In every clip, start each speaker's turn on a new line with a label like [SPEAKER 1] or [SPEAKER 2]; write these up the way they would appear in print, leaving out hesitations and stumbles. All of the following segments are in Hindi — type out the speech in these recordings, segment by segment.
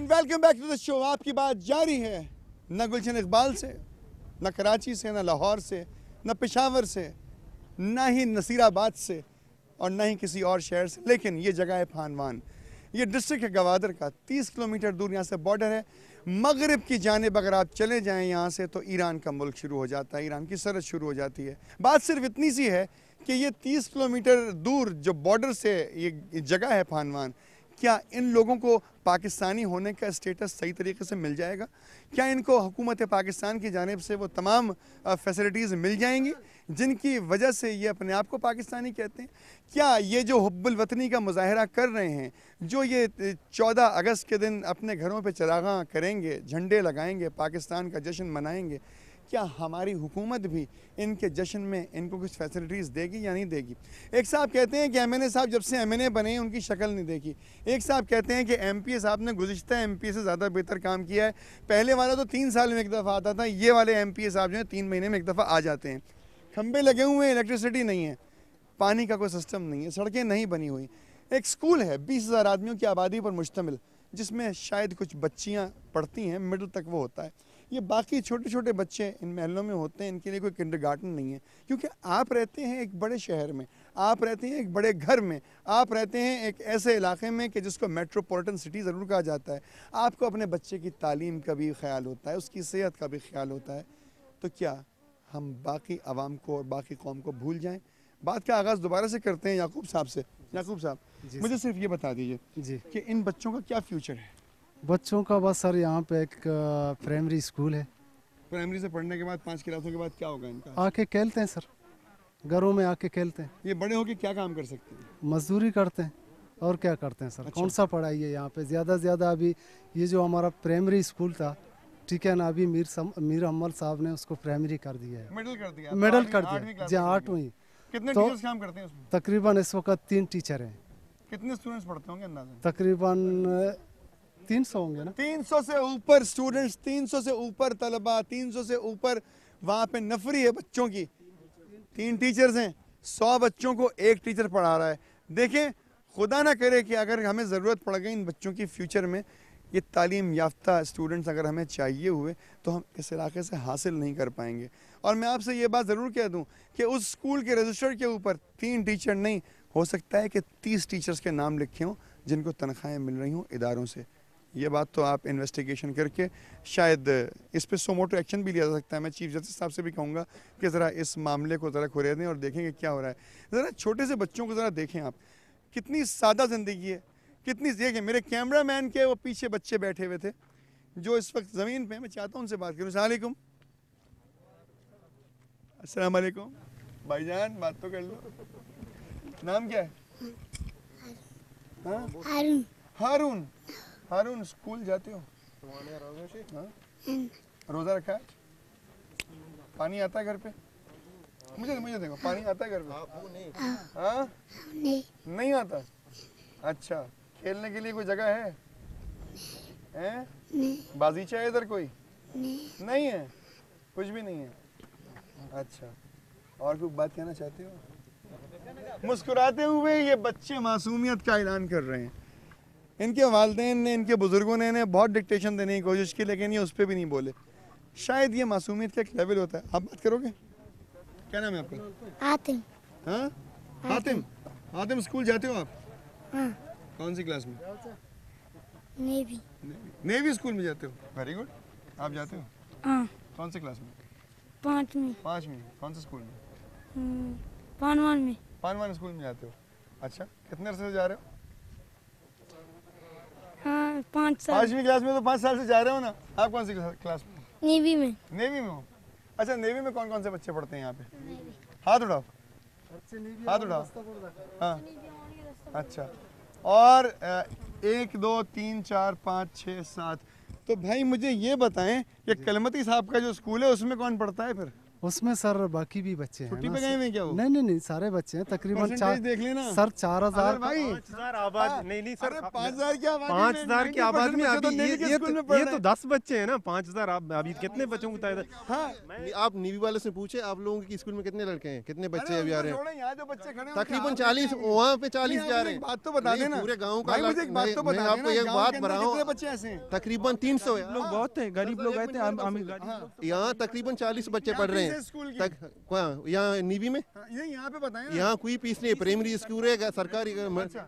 [SPEAKER 1] Welcome back to the show. आपकी बात जारी है, न गुलशन इकबाल से, न कराची से, न लाहौर से, न पेशावर से, न ही नसीराबाद से और न ही किसी और शहर से, लेकिन ये जगह है फानवान। ये डिस्ट्रिक्ट है गवादर का। 30 किलोमीटर दूर यहाँ से बॉर्डर है। मगरिब की जानिब अगर आप चले जाएं यहाँ से तो ईरान का मुल्क शुरू हो जाता है, ईरान की सरहद शुरू हो जाती है। बात सिर्फ इतनी सी है कि ये 30 किलोमीटर दूर जो बॉर्डर से ये जगह है फानवान, क्या इन लोगों को पाकिस्तानी होने का स्टेटस सही तरीके से मिल जाएगा? क्या इनको हुकूमत पाकिस्तान की जानिब से वो तमाम फैसिलिटीज़ मिल जाएंगी जिनकी वजह से ये अपने आप को पाकिस्तानी कहते हैं? क्या ये जो हुब्बुल वतनी का मुजाहरा कर रहे हैं, जो ये 14 अगस्त के दिन अपने घरों पे चरागां करेंगे, झंडे लगाएंगे, पाकिस्तान का जश्न मनाएंगे, क्या हमारी हुकूमत भी इनके जश्न में इनको कुछ फैसिलिटीज़ देगी या नहीं देगी? एक साहब कहते हैं कि एमएनए साहब जब से एमएनए बने हैं उनकी शक्ल नहीं देखी। एक साहब कहते हैं कि एमपीए साहब ने गुज़िश्ता एमपीए से ज़्यादा बेहतर काम किया है। पहले वाला तो 3 साल में एक दफ़ा आता था, ये वाले एमपीए साहब जो हैं 3 महीने में एक दफ़ा आ जाते हैं। खंबे लगे हुए हैं, इलेक्ट्रिसिटी नहीं है, पानी का कोई सिस्टम नहीं है, सड़कें नहीं बनी हुई। एक स्कूल है 20,000 आदमियों की आबादी पर मुश्तमिल, जिसमें शायद कुछ बच्चियाँ पढ़ती हैं, मिडिल तक वो होता है। ये बाकी छोटे छोटे बच्चे इन महलों में होते हैं, इनके लिए कोई किंडरगार्टन नहीं है, क्योंकि आप रहते हैं एक बड़े शहर में, आप रहते हैं एक बड़े घर में, आप रहते हैं एक ऐसे इलाके में कि जिसको मेट्रोपॉलिटन सिटी ज़रूर कहा जाता है। आपको अपने बच्चे की तालीम का भी ख्याल होता है, उसकी सेहत का भी ख्याल होता है। तो क्या हम बाकी आवाम को और बाकी कौम को भूल जाएँ? बात का आगाज़ दोबारा से करते हैं याकूब साहब से। याकूब साहब, मुझे सिर्फ ये बता दीजिए
[SPEAKER 2] जी
[SPEAKER 1] कि इन बच्चों का क्या फ्यूचर है?
[SPEAKER 2] बच्चों का बस सर यहाँ पे एक प्राइमरी स्कूल है।
[SPEAKER 1] प्राइमरी से पढ़ने के बाद 5 क्लासों के बाद क्या होगा इनका?
[SPEAKER 2] आके खेलते हैं सर, घरों में आके खेलते हैं।
[SPEAKER 1] ये बड़े होके क्या काम कर सकते हैं?
[SPEAKER 2] मजदूरी करते हैं और क्या करते हैं सर।
[SPEAKER 1] अच्छा।
[SPEAKER 2] कौन सा पढ़ाई है यहाँ पे? ज़्यादा से ज़्यादा अभी ये जो हमारा प्राइमरी स्कूल था, ठीक है ना, अभी मीर अम्मल साहब ने उसको प्राइमरी कर दिया है,
[SPEAKER 1] मिडिल कर दिया?
[SPEAKER 2] मिडल कर
[SPEAKER 1] आठवीं
[SPEAKER 2] दिया
[SPEAKER 1] क्लास
[SPEAKER 2] जी,
[SPEAKER 1] में कर
[SPEAKER 2] 8वीं।
[SPEAKER 1] दिया। कितने
[SPEAKER 2] तो
[SPEAKER 1] टीचर्स काम करते हैं उसमें?
[SPEAKER 2] तकरीबन इस वक्त 3 टीचर हैं।
[SPEAKER 1] कितने स्टूडेंट्स पढ़ते होंगे अंदाज़ा?
[SPEAKER 2] तकरीबन 300 होंगे ना।
[SPEAKER 1] 300 से ऊपर स्टूडेंट्स, 300 से ऊपर तलबा, 300 से ऊपर वहाँ पे नफरी है बच्चों की। 3 टीचर्स हैं, 100 बच्चों को एक टीचर पढ़ा रहा है। देखें, खुदा ना करे कि अगर हमें ज़रूरत पड़ गई इन बच्चों की फ्यूचर में, ये तालीम याफ्ता स्टूडेंट्स अगर हमें चाहिए हुए तो हम इस इलाके से हासिल नहीं कर पाएंगे। और मैं आपसे ये बात ज़रूर कह दूं कि उस स्कूल के रजिस्टर के ऊपर 3 टीचर नहीं, हो सकता है कि 30 टीचर्स के नाम लिखे हों जिनको तनख्वाहें मिल रही हों इदारों से। ये बात तो आप इन्वेस्टिगेशन करके शायद इस पर सोमोटो एक्शन भी लिया जा सकता है। मैं चीफ जस्टिस साहब से भी कहूँगा कि ज़रा इस मामले को ज़रा खुरेदें और देखें कि क्या हो रहा है। ज़रा छोटे से बच्चों को ज़रा देखें आप, कितनी सादा ज़िंदगी है, कितनी देखें। मेरे कैमरा मैन के वो पीछे बच्चे बैठे हुए थे जो इस वक्त ज़मीन पे, मैं चाहता हूँ उनसे बात करूँ। अस्सलाम वालेकुम। अस्सलाम वालेकुम भाईजान, बात तो कर लो। नाम क्या है? हाँ?
[SPEAKER 3] हारून।
[SPEAKER 1] हारून। हारून, स्कूल जाते हो? हाँ? रोज़ा रखा है? पानी आता है घर पे? मुझे देखो, पानी आता है घर पे? हाँ? नहीं आता। अच्छा, खेलने के लिए कोई जगह है? हैं? बागीचा है इधर कोई? नहीं है, कुछ भी नहीं है। अच्छा, और कोई बात कहना चाहते हो? मुस्कुराते हुए ये बच्चे मासूमियत का ऐलान कर रहे हैं। इनके वालिदैन ने, इनके बुजुर्गों ने इन्हें बहुत डिक्टेशन देने की कोशिश की, लेकिन ये उस पर भी नहीं बोले। शायद ये मासूमियत का एक लेवल होता है। आप बात करोगे? क्या नाम है आपका?
[SPEAKER 3] हातिम।
[SPEAKER 1] हाँ? हातिम। हातिम, स्कूल जाते हो आप?
[SPEAKER 3] हाँ।
[SPEAKER 1] कौन सी क्लास में?
[SPEAKER 3] नेवी।
[SPEAKER 1] नेवी स्कूल में जाते हो? Very good. आप जाते हो?
[SPEAKER 3] हाँ।
[SPEAKER 1] कौन सी क्लास में?
[SPEAKER 3] 5वीं।
[SPEAKER 1] 5वीं। कौन से स्कूल में?
[SPEAKER 3] पानवान में।
[SPEAKER 1] पानवान स्कूल में जाते हो? अच्छा, कितने अरसे से जा रहे हो?
[SPEAKER 3] हाँ, 5 साल।
[SPEAKER 1] 5वीं क्लास में तो 5 साल से जा रहे हो ना। आप कौन सी क्लास में?
[SPEAKER 3] नेवी में।
[SPEAKER 1] नेवी में हो? अच्छा, नेवी में कौन कौन से बच्चे पढ़ते हैं यहाँ पे? हाथ उठाओ, हाथ उठाओ। हाँ, अच्छा। और 1 2 3 4 5 6 7। तो भाई मुझे ये बताएं कि कलमती साहब का जो स्कूल है उसमें कौन पढ़ता है फिर?
[SPEAKER 2] उसमें सर बाकी भी बच्चे हैं
[SPEAKER 1] छुट्टी
[SPEAKER 2] ना
[SPEAKER 1] पे गए
[SPEAKER 2] सर।
[SPEAKER 1] हुए हैं क्या वो?
[SPEAKER 2] नहीं नहीं नहीं, सारे बच्चे हैं तकरीबन
[SPEAKER 1] परसेंटेज देख लेना
[SPEAKER 2] सर 4000
[SPEAKER 1] भाई
[SPEAKER 4] 5000 आबाद नहीं नहीं सर,
[SPEAKER 1] 5000 की आबादी
[SPEAKER 4] 5000 की आबादी में अभी ये
[SPEAKER 1] ये
[SPEAKER 4] तो 10 बच्चे हैं ना, 5000 आप अभी कितने बच्चों को तादाद?
[SPEAKER 1] हाँ
[SPEAKER 5] आप नीवी वाले से पूछे आप लोगों की स्कूल में कितने लड़के हैं, कितने बच्चे अभी आ रहे हैं?
[SPEAKER 1] यहाँ जो बच्चे खड़े हैं
[SPEAKER 5] तकरीबन 40, वहाँ पे 40 जा रहे हैं।
[SPEAKER 1] बात तो बता
[SPEAKER 5] नहीं,
[SPEAKER 1] देना
[SPEAKER 5] पूरे गांव का
[SPEAKER 1] भाई, मुझे एक बात तो
[SPEAKER 5] मैं
[SPEAKER 1] बता
[SPEAKER 5] आपको
[SPEAKER 1] देना,
[SPEAKER 5] एक
[SPEAKER 1] गांव
[SPEAKER 5] बात
[SPEAKER 1] के अंदर
[SPEAKER 5] बताऊं,
[SPEAKER 1] कितने बच्चे ऐसे हैं?
[SPEAKER 5] तकरीबन 300 है।
[SPEAKER 6] लोग बहुत हैं, गरीब लोग आए थे, अमीर गरीब।
[SPEAKER 5] यहाँ तकरीबन 40 बच्चे पढ़ रहे हैं।
[SPEAKER 1] स्कूल की
[SPEAKER 5] यहाँ नीवी में
[SPEAKER 1] ये यहाँ पे बताएं ना।
[SPEAKER 5] यहाँ कोई फीस नहीं है। प्राइमरी स्कूल है सरकारी,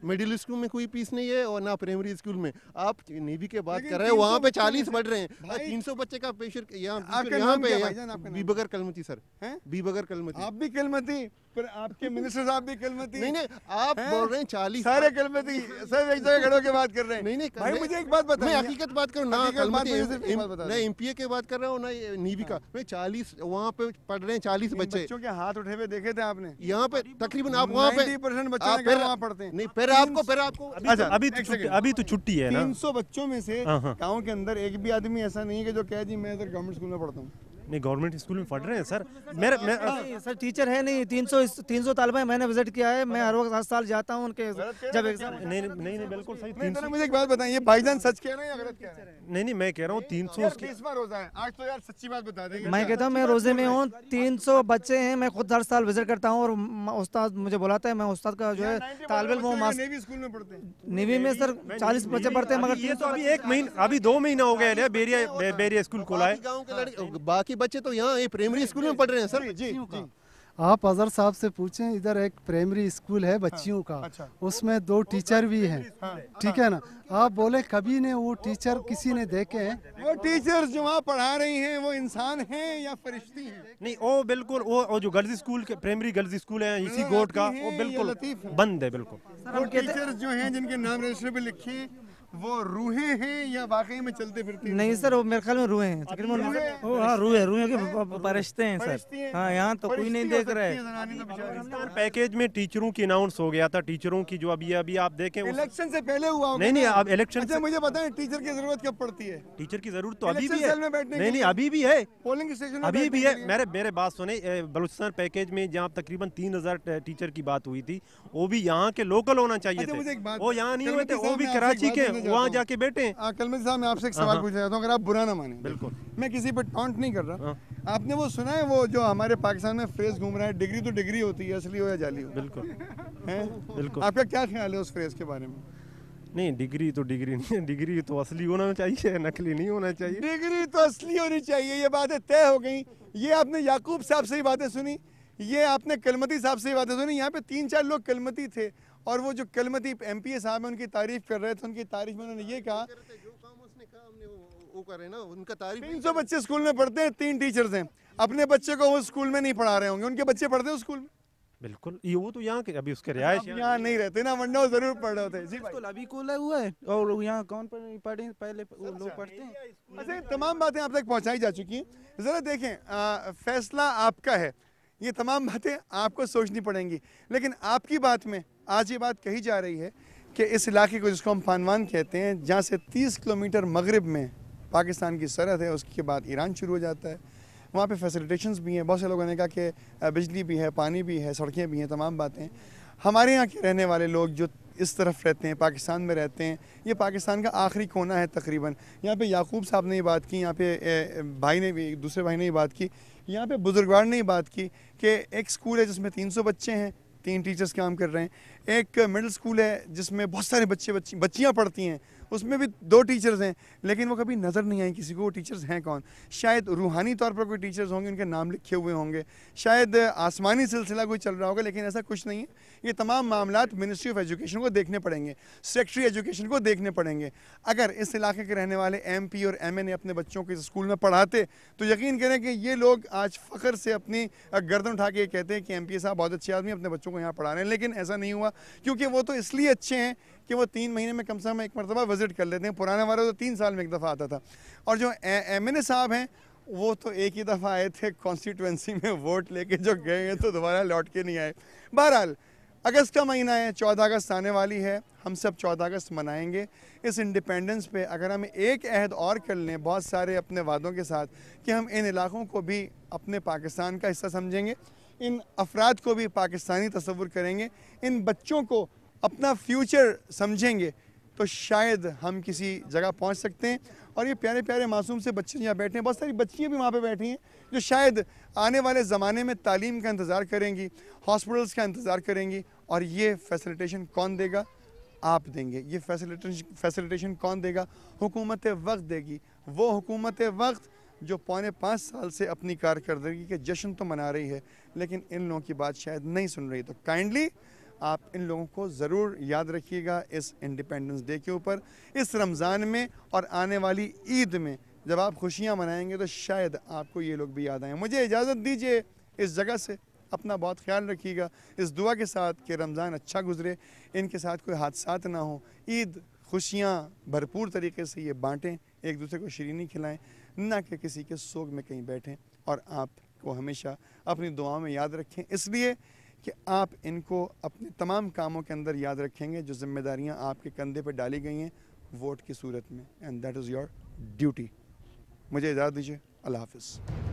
[SPEAKER 5] मिडिल स्कूल में कोई फीस नहीं है और ना प्राइमरी स्कूल में। आप नेवी के बात
[SPEAKER 1] लेकिन
[SPEAKER 5] कर रहे हैं, वहाँ
[SPEAKER 1] 300
[SPEAKER 5] पे
[SPEAKER 1] बच्चे
[SPEAKER 5] 40
[SPEAKER 1] हैं।
[SPEAKER 5] बढ़ रहे हैं।
[SPEAKER 1] भाई,
[SPEAKER 5] 300 बच्चे का प्रेशर यहाँ
[SPEAKER 1] आपका
[SPEAKER 5] यहाँ
[SPEAKER 1] नाम
[SPEAKER 5] पे
[SPEAKER 1] क्या
[SPEAKER 5] है।
[SPEAKER 1] भाईजान, आपका नाम?
[SPEAKER 5] बीबगर कलमती सर,
[SPEAKER 1] हैं?
[SPEAKER 5] बीबगर कलमती।
[SPEAKER 1] आप भी कलमती, पर आपके मिनिस्टर साहब भी कलमती।
[SPEAKER 5] नहीं नहीं, आप
[SPEAKER 1] हैं?
[SPEAKER 5] बोल रहे हैं 40
[SPEAKER 1] सारे कलमती, सब एक जगह खड़े के बात कर रहे हैं।
[SPEAKER 5] नहीं नहीं
[SPEAKER 1] भाई मुझे एक बात
[SPEAKER 5] मैं
[SPEAKER 1] बताइए।
[SPEAKER 5] हकीकत बात करूँ ना,
[SPEAKER 1] हकीकत बात
[SPEAKER 5] कलमती
[SPEAKER 1] मुझे सिर्फ एक बात बता
[SPEAKER 5] ना
[SPEAKER 1] दें।
[SPEAKER 5] एमपीए के बात कर रहा हूँ ना नीवी का। मैं 40 वहाँ पे पढ़ रहे हैं 40
[SPEAKER 1] इन
[SPEAKER 5] बच्चे।
[SPEAKER 1] बच्चों के हाथ उठे हुए देखे थे आपने?
[SPEAKER 5] यहाँ पे तकरीबन आप वहाँ पे
[SPEAKER 1] 90% बच्चे
[SPEAKER 5] आप
[SPEAKER 1] हैं वहाँ पढ़ते हैं।
[SPEAKER 5] नहीं, फिर आपको
[SPEAKER 1] अच्छा, एक सेकंड।
[SPEAKER 4] अभी तो छुट्टी है ना।
[SPEAKER 1] 300 बच्चों में से
[SPEAKER 4] हाँ, हाँ।
[SPEAKER 1] गांव के अंदर एक भी आदमी ऐसा नहीं है कि जो कहे जी मैं इधर गवर्नमेंट स्कूल में पढ़ता हूँ।
[SPEAKER 4] नहीं, गवर्नमेंट स्कूल में पढ़ रहे हैं सर।
[SPEAKER 6] नहीं, सर टीचर है नहीं। 300 तालबा मैंने विजिट किया है। मैं हर वक्त हर साल जाता हूँ उनके जब एग्जाम।
[SPEAKER 4] नहीं नहीं नहीं, बिल्कुल सही।
[SPEAKER 1] नहीं तो मुझे एक बात बताइए, भाईजान सच कह रहे हैं या गलत कह रहे हैं?
[SPEAKER 4] नहीं नहीं, मैं कह रहा हूँ 300
[SPEAKER 1] यार 20 बार रोजा है, आज तो यार सच्ची बात बता देंगे।
[SPEAKER 6] मैं कहता हूँ मैं रोजे में हूँ। 300 बच्चे हैं, मैं खुद हर साल विजिट करता हूँ और उस्ताद मुझे बुलाता है। मैं उस्ताद का जो है तालिब इल्म हूँ।
[SPEAKER 1] नेवी स्कूल में पढ़ते हैं।
[SPEAKER 6] नेवी में सर 40 बच्चे पढ़ते हैं, मगर
[SPEAKER 4] ये तो अभी 1 महीना, अभी 2 महीना हो गया है बेरिया स्कूल खोला है।
[SPEAKER 5] बाकी गाँव के लड़के, बाकी बच्चे तो यहाँ प्राइमरी स्कूल में पढ़ रहे हैं सर।
[SPEAKER 1] जी जी।
[SPEAKER 2] आप अजहर साहब से पूछें, इधर एक प्राइमरी स्कूल है बच्चियों का,
[SPEAKER 1] अच्छा।
[SPEAKER 2] उसमें 2 टीचर भी हैं, ठीक है ना। आप बोले कभी ने वो टीचर किसी ने देखे हैं?
[SPEAKER 1] वो टीचर्स जो वहाँ पढ़ा रही हैं वो इंसान हैं या फरिश्ती हैं?
[SPEAKER 4] नहीं, वो बिल्कुल वो जो गर्ल्स स्कूल के प्राइमरी गर्ल्स स्कूल है इसी गोट का, वो बिल्कुल
[SPEAKER 1] लतीफ है।
[SPEAKER 4] बंद है बिल्कुल।
[SPEAKER 1] वो टीचर्स जो हैं जिनके नाम रजिस्टर पे लिखे हैं, वो रूहें हैं या वाकई में चलते फिरते हैं?
[SPEAKER 6] नहीं सर, वो मेरे ख्याल में रूहे हैं तकरीबन। हाँ रूहे के फरिश्ते हैं
[SPEAKER 1] फरिश्ती हैं।
[SPEAKER 6] सर। हाँ, यहाँ तो कोई नहीं
[SPEAKER 1] फरिश्ती हो
[SPEAKER 6] देख रहा
[SPEAKER 1] सकती
[SPEAKER 6] है।
[SPEAKER 1] जनानी तो बेचारी।
[SPEAKER 4] पैकेज में टीचरों की अनाउंस हो गया था, टीचरों की जो अभी आप देखें
[SPEAKER 1] इलेक्शन से पहले हुआ होगा
[SPEAKER 4] नहीं नहीं,
[SPEAKER 1] ना?
[SPEAKER 4] अब इलेक्शन
[SPEAKER 1] अच्छा मुझे बताएं, टीचर की जरूरत कब पड़ती है?
[SPEAKER 4] टीचर की जरूरत तो अभी भी
[SPEAKER 1] इलेक्शन
[SPEAKER 4] है।
[SPEAKER 1] सेल में बैठने के
[SPEAKER 4] नहीं नहीं,
[SPEAKER 1] लिए?
[SPEAKER 4] अभी भी है,
[SPEAKER 1] पोलिंग स्टेशन में
[SPEAKER 4] अभी
[SPEAKER 1] बैठने
[SPEAKER 4] भी
[SPEAKER 1] के
[SPEAKER 4] है।
[SPEAKER 1] लिए?
[SPEAKER 4] मेरे बात सुने, बलूचिस्तान पैकेज में जहाँ तकरीबन 3000 टीचर की बात हुई थी, वो भी यहाँ के लोकल होना चाहिए
[SPEAKER 1] अच्छा, मुझे एक
[SPEAKER 4] थे।
[SPEAKER 1] बात
[SPEAKER 4] वो यहाँ नहीं हुए
[SPEAKER 1] कलमती
[SPEAKER 4] थे, वो
[SPEAKER 1] साहब,
[SPEAKER 4] भी
[SPEAKER 1] मैं आपसे
[SPEAKER 4] कराची
[SPEAKER 1] एक
[SPEAKER 4] के
[SPEAKER 1] बात पूछना
[SPEAKER 4] वहाँ
[SPEAKER 1] चाहता
[SPEAKER 4] जाके बैठे हैं।
[SPEAKER 1] कलमती साहब, मैं आपसे एक सवाल पूछना चाहता हूँ, अगर आप बुरा ना माने।
[SPEAKER 4] बिल्कुल।
[SPEAKER 1] मैं किसी पर टॉन्ट नहीं कर रहा। आपने वो सुना है वो जो हमारे पाकिस्तान में फ्रेज घूम रहा है, डिग्री तो डिग्री होती है, असली हो या जाली हो?
[SPEAKER 4] बिल्कुल
[SPEAKER 1] हैं?
[SPEAKER 4] बिल्कुल।
[SPEAKER 1] आपका क्या ख्याल है उस फ्रेज के बारे में?
[SPEAKER 4] नहीं, डिग्री तो डिग्री नहीं, डिग्री तो असली होना चाहिए, नकली नहीं होना चाहिए।
[SPEAKER 1] डिग्री तो असली होनी चाहिए, ये बातें तय हो गई। ये आपने याकूब साहब से ही बातें सुनी, ये आपने कलमती साहब से ही बातें सुनी। यहाँ पे 3-4 लोग कलमती थे और वो जो कलमती एमपीए साहब हैं उनकी तारीफ कर रहे थे। उनकी तारीफ में उन्होंने ये कहा,
[SPEAKER 5] जो काम उसने कहा हमने वो करे ना, उनका तारीफ।
[SPEAKER 1] 300 बच्चे स्कूल में पढ़ते हैं, 3 टीचर्स हैं। अपने बच्चे को वो स्कूल में नहीं पढ़ा रहे होंगे, उनके बच्चे पढ़ते हैं उस स्कूल में।
[SPEAKER 4] बिल्कुल, ये वो तो यहाँ के अभी उसके रिहायश
[SPEAKER 1] यहाँ नहीं रहते ना, वरना वो जरूर पढ़ रहे होते। जी भाई।
[SPEAKER 6] स्कूल अभी खुला हुआ है और यहाँ कौन पढ़े, पहले वो लोग पढ़ते हैं।
[SPEAKER 1] अच्छा, ये तमाम बातें आप तक पहुंचाई जा चुकी हैं। ज़रा देखें, फैसला आपका है, ये तमाम बातें आपको सोचनी पड़ेंगी। लेकिन आपकी बात में आज ये बात कही जा रही है कि इस इलाके को, जिसको हम पानवान कहते हैं, जहाँ से 30 किलोमीटर मगरिब में पाकिस्तान की सरहद है, उसके बाद ईरान शुरू हो जाता है, वहाँ पे फैसिलिटेशंस भी हैं। बहुत से लोगों ने कहा कि बिजली भी है, पानी भी है, सड़कें भी हैं, तमाम बातें। हमारे यहाँ के रहने वाले लोग जो इस तरफ रहते हैं, पाकिस्तान में रहते हैं, ये पाकिस्तान का आखिरी कोना है तकरीबन। यहाँ पे याकूब साहब ने ये बात की, यहाँ पे भाई ने भी, दूसरे भाई ने ये बात की, यहाँ पे बुजुर्गवार ने ये बात की कि एक स्कूल है जिसमें 300 बच्चे हैं, 3 टीचर्स काम कर रहे हैं। एक मिडिल स्कूल है जिसमें बहुत सारे बच्चियाँ पढ़ती हैं, उसमें भी 2 टीचर्स हैं, लेकिन वो कभी नज़र नहीं आई किसी को वो टीचर्स हैं कौन। शायद रूहानी तौर पर कोई टीचर्स होंगे, उनके नाम लिखे हुए होंगे, शायद आसमानी सिलसिला कोई चल रहा होगा, लेकिन ऐसा कुछ नहीं है। ये तमाम मामलात मिनिस्ट्री ऑफ एजुकेशन को देखने पड़ेंगे, सेक्रेटरी एजुकेशन को देखने पड़ेंगे। अगर इस इलाके के रहने वाले MP और MA ने अपने बच्चों को इस स्कूल में पढ़ाते तो यकीन करें कि ये लोग आज फ़ख्र से अपनी गर्दन उठा के कहते हैं कि MPA साहब बहुत अच्छे आदमी, अपने बच्चों को यहाँ पढ़ा रहे हैं। लेकिन ऐसा नहीं हुआ, क्योंकि वो तो इसलिए अच्छे हैं कि वो 3 महीने में कम से कम एक मरतबा विज़िट कर लेते हैं। पुराने वाला तो 3 साल में एक दफ़ा आता था। और जो MNA साहब हैं, वो तो एक ही दफ़ा आए थे कॉन्स्टिट्यूंसी में वोट लेके, जो गए हैं तो दोबारा लौट के नहीं आए। बहरहाल अगस्त का महीना है, 14 अगस्त आने वाली है, हम सब 14 अगस्त मनाएंगे। इस इंडिपेंडेंस पे अगर हम एक अहद और कर लें बहुत सारे अपने वादों के साथ कि हम इन इलाक़ों को भी अपने पाकिस्तान का हिस्सा समझेंगे, इन अफराद को भी पाकिस्तानी तस्वुर करेंगे, इन बच्चों को अपना फ्यूचर समझेंगे, तो शायद हम किसी जगह पहुंच सकते हैं। और ये प्यारे प्यारे मासूम से बच्चे यहाँ बैठे हैं, बहुत सारी बच्चियाँ भी वहाँ पे बैठी हैं जो शायद आने वाले ज़माने में तालीम का इंतज़ार करेंगी, हॉस्पिटल्स का इंतज़ार करेंगी। और ये फैसिलिटेशन कौन देगा? आप देंगे। ये फैसिलिटेशन कौन देगा? हुकूमत वक्त देगी। वो हुकूमत वक्त जो 4.5 साल से अपनी कारकर्दगी के जश्न तो मना रही है, लेकिन इन लोगों की बात शायद नहीं सुन रही। तो काइंडली आप इन लोगों को ज़रूर याद रखिएगा इस इंडिपेंडेंस डे के ऊपर, इस रमज़ान में और आने वाली ईद में जब आप खुशियां मनाएंगे तो शायद आपको ये लोग भी याद आएँ। मुझे इजाज़त दीजिए इस जगह से, अपना बहुत ख्याल रखिएगा इस दुआ के साथ कि रमज़ान अच्छा गुजरे, इनके साथ कोई हादसात ना हो, ईद खुशियाँ भरपूर तरीके से ये बाँटें, एक दूसरे को शीरीनी खिलाएं, ना कि किसी के सोग में कहीं बैठें। और आपको हमेशा अपनी दुआओं में याद रखें, इसलिए कि आप इनको अपने तमाम कामों के अंदर याद रखेंगे जो जिम्मेदारियां आपके कंधे पर डाली गई हैं वोट की सूरत में, and that is your duty. मुझे इजाज़त दीजिए। अल्लाह हाफ़िज़।